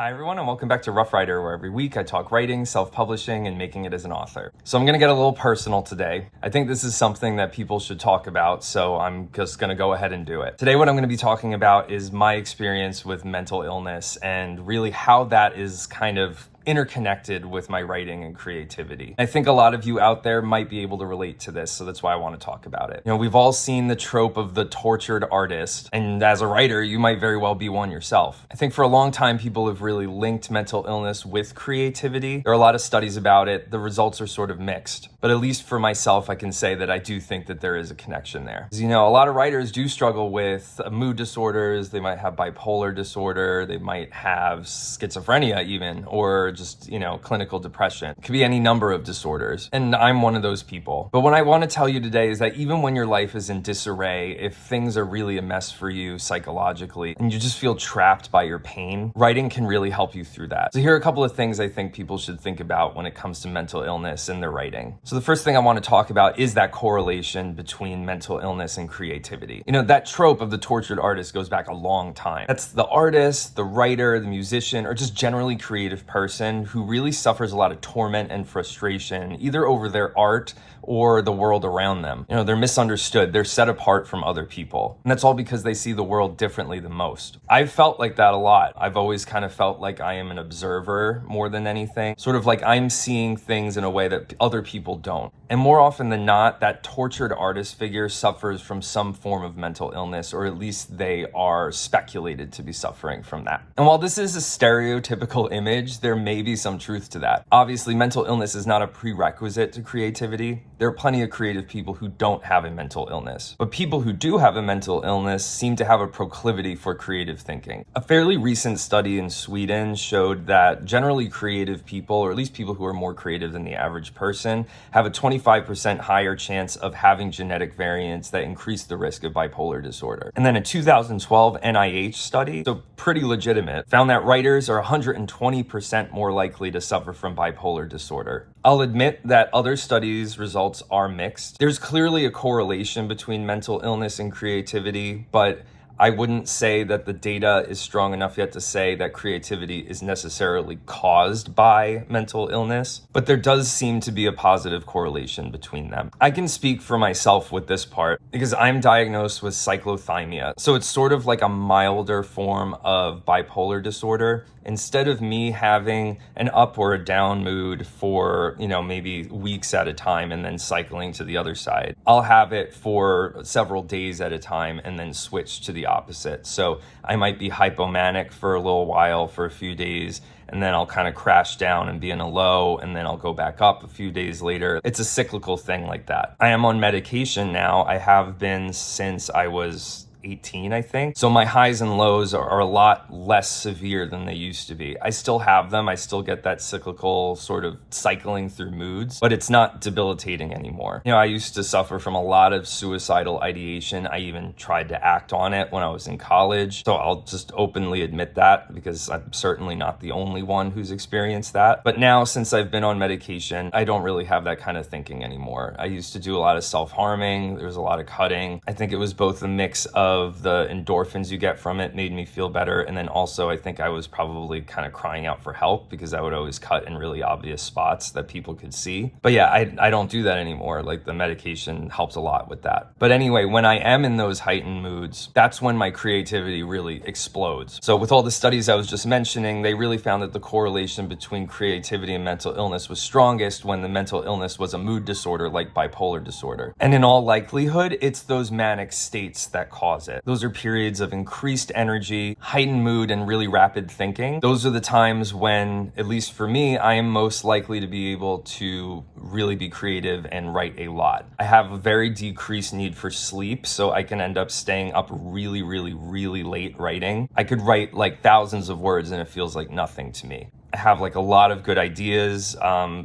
Hi everyone, and welcome back to Rough Rider, where every week I talk writing, self-publishing, and making it as an author. So I'm going to get a little personal today. I think this is something that people should talk about, so I'm just going to go ahead and do it. Today what I'm going to be talking about is my experience with mental illness and really how that is kind of interconnected with my writing and creativity. I think a lot of you out there might be able to relate to this, so that's why I want to talk about it. We've all seen the trope of the tortured artist, and as a writer, you might very well be one yourself. I think for a long time, people have really linked mental illness with creativity. There are a lot of studies about it. The results are sort of mixed, but at least for myself, I can say that I do think that there is a connection there. As you know, a lot of writers do struggle with mood disorders. They might have bipolar disorder. They might have schizophrenia even, or just, clinical depression. It could be any number of disorders. And I'm one of those people. But what I want to tell you today is that even when your life is in disarray, if things are really a mess for you psychologically, and you just feel trapped by your pain, writing can really help you through that. So here are a couple of things I think people should think about when it comes to mental illness in their writing. So the first thing I want to talk about is that correlation between mental illness and creativity. That trope of the tortured artist goes back a long time. That's the artist, the writer, the musician, or just generally creative person who really suffers a lot of torment and frustration, either over their art or the world around them. They're misunderstood. They're set apart from other people. And that's all because they see the world differently than most. I've felt like that a lot. I've always kind of felt like I am an observer more than anything. Sort of like I'm seeing things in a way that other people don't. And more often than not, that tortured artist figure suffers from some form of mental illness, or at least they are speculated to be suffering from that. And while this is a stereotypical image, there may be some truth to that. Obviously, mental illness is not a prerequisite to creativity. There are plenty of creative people who don't have a mental illness. But people who do have a mental illness seem to have a proclivity for creative thinking. A fairly recent study in Sweden showed that generally creative people, or at least people who are more creative than the average person, have a 25% higher chance of having genetic variants that increase the risk of bipolar disorder. And then a 2012 NIH study, so pretty legitimate, found that writers are 120% more likely to suffer from bipolar disorder. I'll admit that other studies' results are mixed. There's clearly a correlation between mental illness and creativity, but I wouldn't say that the data is strong enough yet to say that creativity is necessarily caused by mental illness, but there does seem to be a positive correlation between them. I can speak for myself with this part because I'm diagnosed with cyclothymia. So it's sort of like a milder form of bipolar disorder. Instead of me having an up or a down mood for, maybe weeks at a time and then cycling to the other side, I'll have it for several days at a time and then switch to the opposite. So I might be hypomanic for a little while, for a few days, and then I'll kind of crash down and be in a low, and then I'll go back up a few days later. It's a cyclical thing like that. I am on medication now. I have been since I was 18, I think. So my highs and lows are a lot less severe than they used to be. I still have them. I still get that cyclical sort of cycling through moods, but it's not debilitating anymore. I used to suffer from a lot of suicidal ideation. I even tried to act on it when I was in college. So I'll just openly admit that because I'm certainly not the only one who's experienced that. But now, since I've been on medication, I don't really have that kind of thinking anymore. I used to do a lot of self-harming. There was a lot of cutting. I think it was both a mix of the endorphins you get from it made me feel better. And then also I think I was probably kind of crying out for help because I would always cut in really obvious spots that people could see. But yeah, I don't do that anymore. Like the medication helps a lot with that. But anyway, when I am in those heightened moods, that's when my creativity really explodes. So with all the studies I was just mentioning, they really found that the correlation between creativity and mental illness was strongest when the mental illness was a mood disorder like bipolar disorder. And in all likelihood, it's those manic states that cause it. Those are periods of increased energy, heightened mood, and really rapid thinking. Those are the times when, at least for me, I am most likely to be able to really be creative and write a lot. I have a very decreased need for sleep, so I can end up staying up really, really, really late writing. I could write like thousands of words and it feels like nothing to me. I have like a lot of good ideas.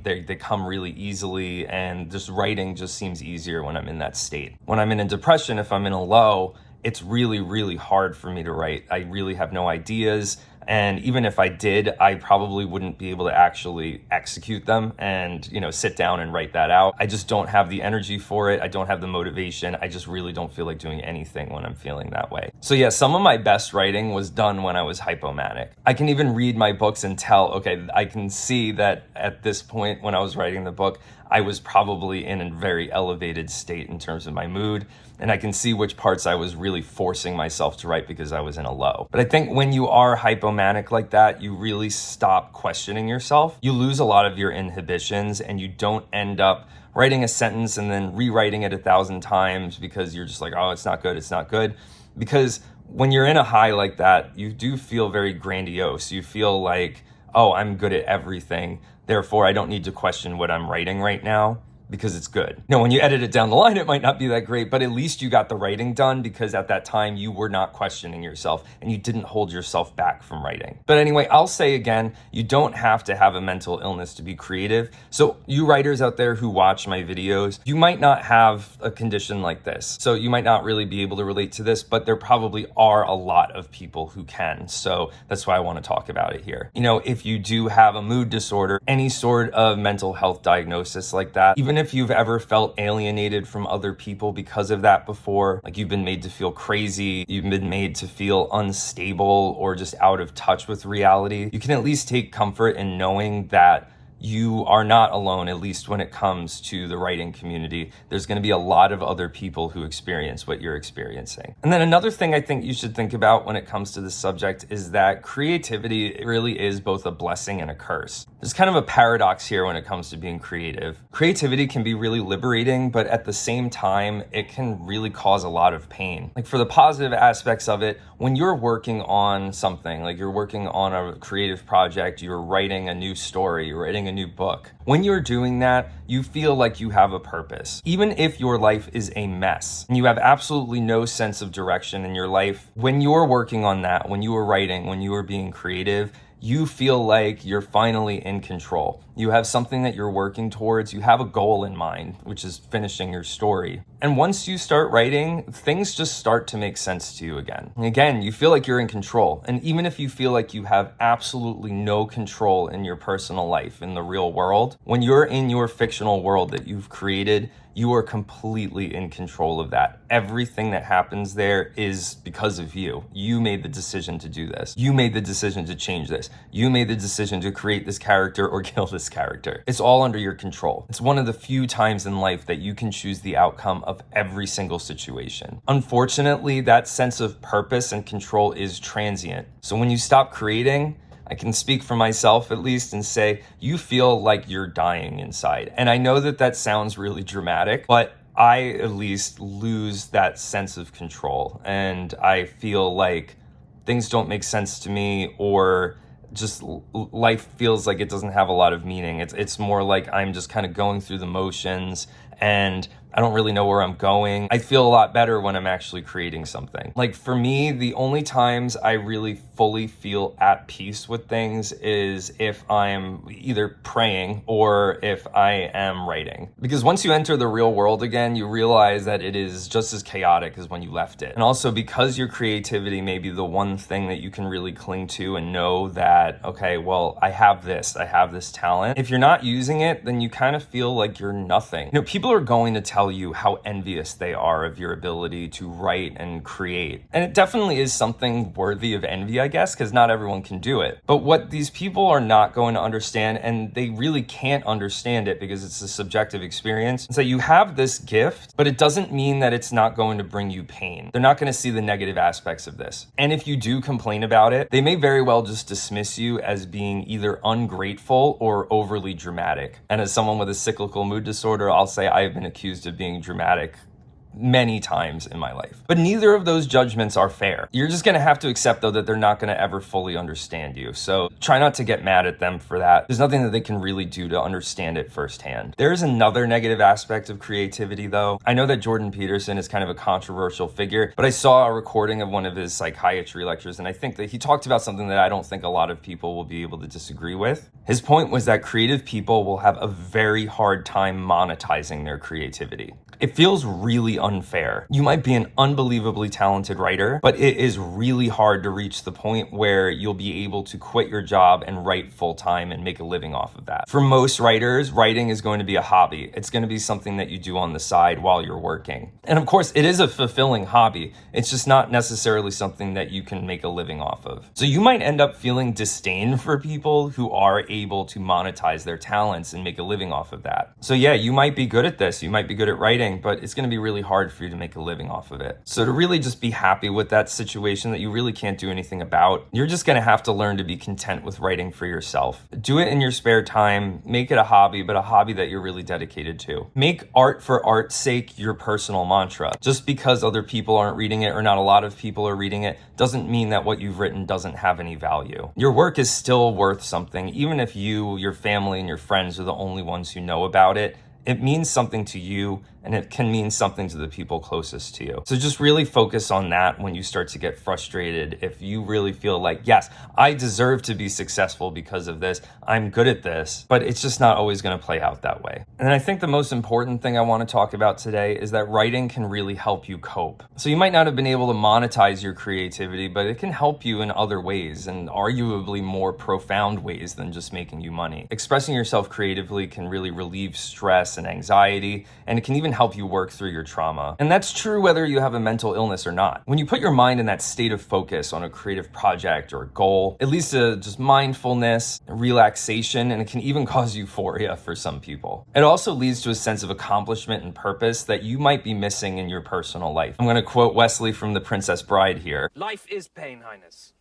They come really easily, and just writing just seems easier when I'm in that state. When I'm in a depression, if I'm in a low, it's really, really hard for me to write. I really have no ideas. And even if I did, I probably wouldn't be able to actually execute them and, sit down and write that out. I just don't have the energy for it. I don't have the motivation. I just really don't feel like doing anything when I'm feeling that way. So yeah, some of my best writing was done when I was hypomanic. I can even read my books and tell, okay, I can see that at this point when I was writing the book, I was probably in a very elevated state in terms of my mood, and I can see which parts I was really forcing myself to write because I was in a low. But I think when you are hypomanic like that, you really stop questioning yourself. You lose a lot of your inhibitions, and you don't end up writing a sentence and then rewriting it 1,000 times because you're just like, oh, it's not good, it's not good. Because when you're in a high like that, you do feel very grandiose. You feel like, oh, I'm good at everything. Therefore, I don't need to question what I'm writing right now because it's good. When you edit it down the line, it might not be that great, but at least you got the writing done because at that time you were not questioning yourself and you didn't hold yourself back from writing. But anyway, I'll say again, you don't have to have a mental illness to be creative. So you writers out there who watch my videos, you might not have a condition like this. So you might not really be able to relate to this, but there probably are a lot of people who can. So that's why I want to talk about it here. If you do have a mood disorder, any sort of mental health diagnosis like that, even if you've ever felt alienated from other people because of that before, like you've been made to feel crazy, you've been made to feel unstable or just out of touch with reality, you can at least take comfort in knowing that you are not alone, at least when it comes to the writing community. There's going to be a lot of other people who experience what you're experiencing. And then another thing I think you should think about when it comes to this subject is that creativity really is both a blessing and a curse. There's kind of a paradox here when it comes to being creative. Creativity can be really liberating, but at the same time, it can really cause a lot of pain. Like for the positive aspects of it, when you're working on something, like you're working on a creative project, you're writing a new story, you're writing a new book. When you're doing that, you feel like you have a purpose. Even if your life is a mess and you have absolutely no sense of direction in your life, when you're working on that, when you are writing, when you are being creative, you feel like you're finally in control. You have something that you're working towards. You have a goal in mind, which is finishing your story. And once you start writing, things just start to make sense to you again. And again, you feel like you're in control. And even if you feel like you have absolutely no control in your personal life, in the real world, when you're in your fictional world that you've created, you are completely in control of that. Everything that happens there is because of you. You made the decision to do this. You made the decision to change this. You made the decision to create this character or kill this character. It's all under your control. It's one of the few times in life that you can choose the outcome of every single situation. Unfortunately, that sense of purpose and control is transient. So when you stop creating, I can speak for myself at least and say you feel like you're dying inside. And I know that that sounds really dramatic, but I at least lose that sense of control. And I feel like things don't make sense to me, or just life feels like it doesn't have a lot of meaning. It's more like I'm just kind of going through the motions and I don't really know where I'm going. I feel a lot better when I'm actually creating something. Like for me, the only times I really fully feel at peace with things is if I'm either praying or if I am writing. Because once you enter the real world again, you realize that it is just as chaotic as when you left it. And also because your creativity may be the one thing that you can really cling to and know that, okay, well, I have this talent. If you're not using it, then you kind of feel like you're nothing. People are going to tell you how envious they are of your ability to write and create. And it definitely is something worthy of envy, I guess, because not everyone can do it. But what these people are not going to understand, and they really can't understand it because it's a subjective experience, is that you have this gift, but it doesn't mean that it's not going to bring you pain. They're not going to see the negative aspects of this. And if you do complain about it, they may very well just dismiss you as being either ungrateful or overly dramatic. And as someone with a cyclical mood disorder, I'll say I've been accused of being dramatic many times in my life. But neither of those judgments are fair. You're just going to have to accept, though, that they're not going to ever fully understand you. So try not to get mad at them for that. There's nothing that they can really do to understand it firsthand. There is another negative aspect of creativity, though. I know that Jordan Peterson is kind of a controversial figure, but I saw a recording of one of his psychiatry lectures, and I think that he talked about something that I don't think a lot of people will be able to disagree with. His point was that creative people will have a very hard time monetizing their creativity. It feels really unfair. You might be an unbelievably talented writer, but it is really hard to reach the point where you'll be able to quit your job and write full time and make a living off of that. For most writers, writing is going to be a hobby. It's going to be something that you do on the side while you're working. And of course, it is a fulfilling hobby. It's just not necessarily something that you can make a living off of. So you might end up feeling disdain for people who are able to monetize their talents and make a living off of that. So yeah, you might be good at this. You might be good at writing, but it's going to be really hard for you to make a living off of it. So to really just be happy with that situation that you really can't do anything about, you're just going to have to learn to be content with writing for yourself. Do it in your spare time. Make it a hobby, but a hobby that you're really dedicated to. Make art for art's sake your personal mantra. Just because other people aren't reading it or not a lot of people are reading it doesn't mean that what you've written doesn't have any value. Your work is still worth something, even if you, your family, and your friends are the only ones who know about it. It means something to you, and it can mean something to the people closest to you. So just really focus on that when you start to get frustrated. If you really feel like, yes, I deserve to be successful because of this, I'm good at this, but it's just not always going to play out that way. And I think the most important thing I want to talk about today is that writing can really help you cope. So you might not have been able to monetize your creativity, but it can help you in other ways, and arguably more profound ways than just making you money. Expressing yourself creatively can really relieve stress and anxiety, and it can even help you work through your trauma. And that's true whether you have a mental illness or not. When you put your mind in that state of focus on a creative project or a goal, it leads to just mindfulness, relaxation, and it can even cause euphoria for some people. It also leads to a sense of accomplishment and purpose that you might be missing in your personal life. I'm going to quote Wesley from The Princess Bride here. Life is pain, Highness.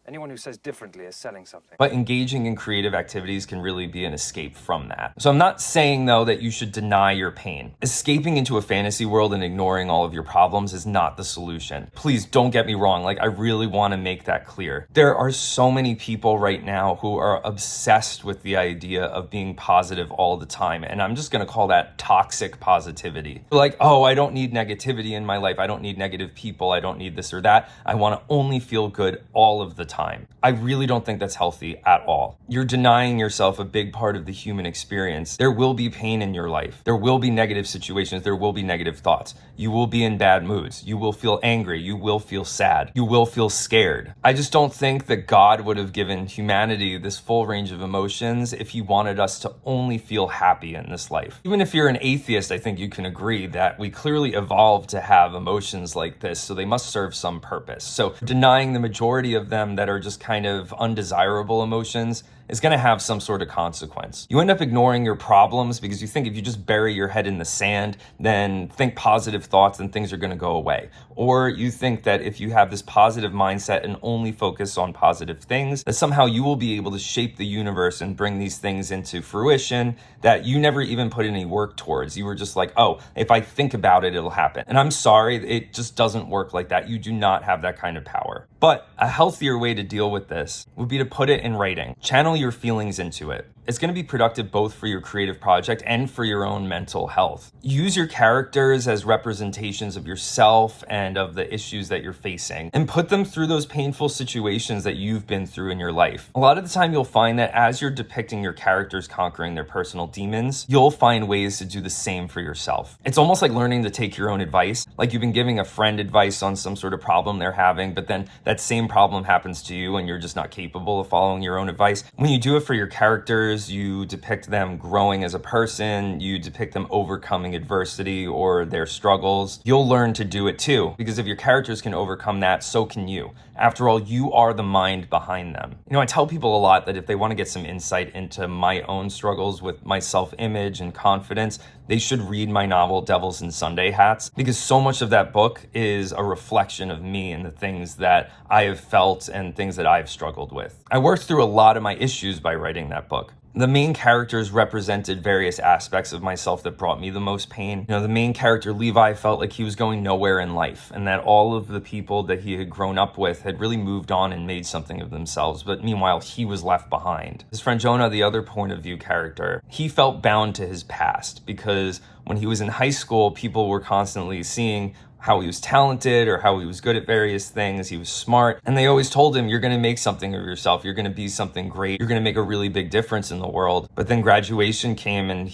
Anyone who says differently is selling something. But engaging in creative activities can really be an escape from that. So I'm not saying, though, that you should deny your pain. Escaping into a fantasy world and ignoring all of your problems is not the solution. Please don't get me wrong. I really want to make that clear. There are so many people right now who are obsessed with the idea of being positive all the time. And I'm just going to call that toxic positivity. Oh, I don't need negativity in my life. I don't need negative people. I don't need this or that. I want to only feel good all of the time. I really don't think that's healthy at all. You're denying yourself a big part of the human experience. There will be pain in your life. There will be negative situations. There will be negative thoughts. You will be in bad moods. You will feel angry. You will feel sad. You will feel scared. I just don't think that God would have given humanity this full range of emotions if he wanted us to only feel happy in this life. Even if you're an atheist, I think you can agree that we clearly evolved to have emotions like this, so they must serve some purpose. So denying the majority of them that are just kind of undesirable emotions is going to have some sort of consequence. You end up ignoring your problems because you think if you just bury your head in the sand, then think positive thoughts and things are going to go away. Or you think that if you have this positive mindset and only focus on positive things, that somehow you will be able to shape the universe and bring these things into fruition that you never even put any work towards. You were just like, oh, if I think about it, it'll happen. And I'm sorry, it just doesn't work like that. You do not have that kind of power. But a healthier way to deal with this would be to put it in writing. Channel your feelings into it. It's going to be productive both for your creative project and for your own mental health. Use your characters as representations of yourself and of the issues that you're facing, and put them through those painful situations that you've been through in your life. A lot of the time you'll find that as you're depicting your characters conquering their personal demons, you'll find ways to do the same for yourself. It's almost like learning to take your own advice. Like you've been giving a friend advice on some sort of problem they're having, but then that same problem happens to you and you're just not capable of following your own advice. When you do it for your characters, you depict them growing as a person, you depict them overcoming adversity or their struggles, you'll learn to do it too. Because if your characters can overcome that, so can you. After all, you are the mind behind them. I tell people a lot that if they want to get some insight into my own struggles with my self-image and confidence, they should read my novel, Devils in Sunday Hats, because so much of that book is a reflection of me and the things that I have felt and things that I've struggled with. I worked through a lot of my issues by writing that book. The main characters represented various aspects of myself that brought me the most pain. The main character, Levi, felt like he was going nowhere in life and that all of the people that he had grown up with had really moved on and made something of themselves, but meanwhile, he was left behind. His friend Jonah, the other point of view character, he felt bound to his past because when he was in high school, people were constantly seeing how he was talented or how he was good at various things. He was smart. And they always told him, you're going to make something of yourself. You're going to be something great. You're going to make a really big difference in the world. But then graduation came and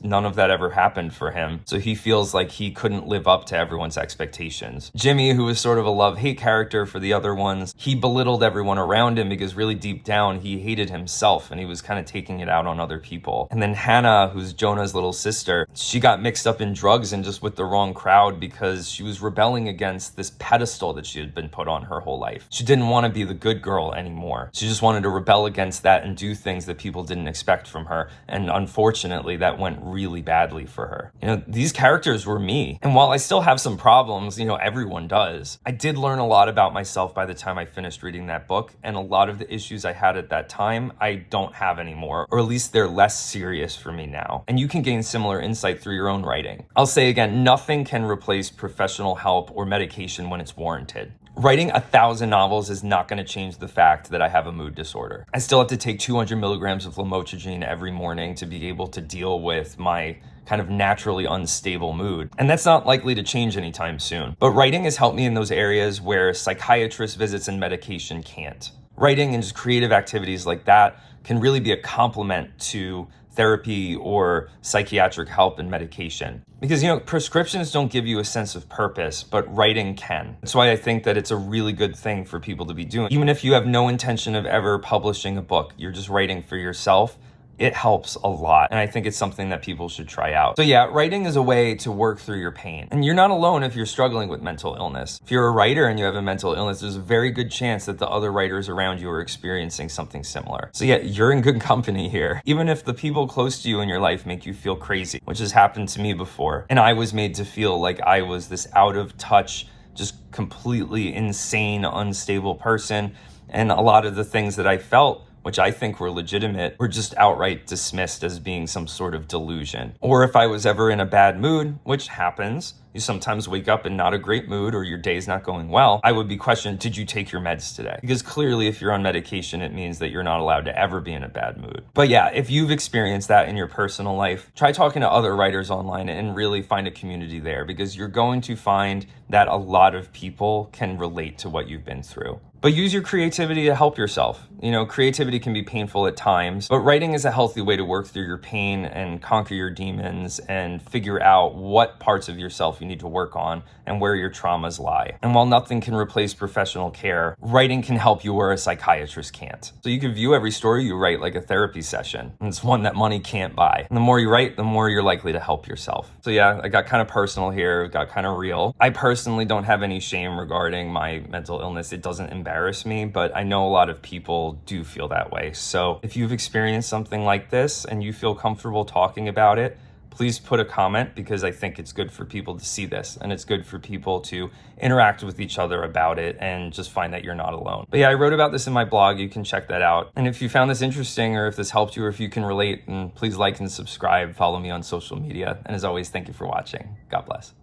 none of that ever happened for him. So he feels like he couldn't live up to everyone's expectations. Jimmy, who was sort of a love-hate character for the other ones, he belittled everyone around him because really deep down, he hated himself and he was kind of taking it out on other people. And then Hannah, who's Jonah's little sister, she got mixed up in drugs and just with the wrong crowd because she was rebelling against this pedestal that she had been put on her whole life. She didn't want to be the good girl anymore. She just wanted to rebel against that and do things that people didn't expect from her. And unfortunately, that went really badly for her. These characters were me. And while I still have some problems, everyone does, I did learn a lot about myself by the time I finished reading that book. And a lot of the issues I had at that time, I don't have anymore, or at least they're less serious for me now. And you can gain similar insight through your own writing. I'll say again, nothing can replace professional help or medication when it's warranted. Writing 1,000 novels is not going to change the fact that I have a mood disorder. I still have to take 200 milligrams of lamotrigine every morning to be able to deal with my kind of naturally unstable mood. And that's not likely to change anytime soon. But writing has helped me in those areas where psychiatrist visits and medication can't. Writing and just creative activities like that can really be a complement to therapy or psychiatric help and medication. Because, prescriptions don't give you a sense of purpose, but writing can. That's why I think that it's a really good thing for people to be doing. Even if you have no intention of ever publishing a book, you're just writing for yourself, it helps a lot. And I think it's something that people should try out. So yeah, writing is a way to work through your pain. And you're not alone if you're struggling with mental illness. If you're a writer and you have a mental illness, there's a very good chance that the other writers around you are experiencing something similar. So yeah, you're in good company here. Even if the people close to you in your life make you feel crazy, which has happened to me before. And I was made to feel like I was this out of touch, just completely insane, unstable person. And a lot of the things that I felt, which I think were legitimate, were just outright dismissed as being some sort of delusion. Or if I was ever in a bad mood, which happens, you sometimes wake up in not a great mood or your day's not going well, I would be questioned, did you take your meds today? Because clearly if you're on medication, it means that you're not allowed to ever be in a bad mood. But yeah, if you've experienced that in your personal life, try talking to other writers online and really find a community there, because you're going to find that a lot of people can relate to what you've been through. But use your creativity to help yourself. Creativity can be painful at times, but writing is a healthy way to work through your pain and conquer your demons and figure out what parts of yourself you need to work on and where your traumas lie. And while nothing can replace professional care, writing can help you where a psychiatrist can't. So you can view every story you write like a therapy session, and it's one that money can't buy. And the more you write, the more you're likely to help yourself. So yeah, I got kind of personal here, it got kind of real. I personally don't have any shame regarding my mental illness. It doesn't embarrass me, but I know a lot of people do feel that way. So if you've experienced something like this and you feel comfortable talking about it, please put a comment, because I think it's good for people to see this, and it's good for people to interact with each other about it and just find that you're not alone. But yeah, I wrote about this in my blog. You can check that out. And if you found this interesting, or if this helped you, or if you can relate, then please like and subscribe, follow me on social media. And as always, thank you for watching. God bless.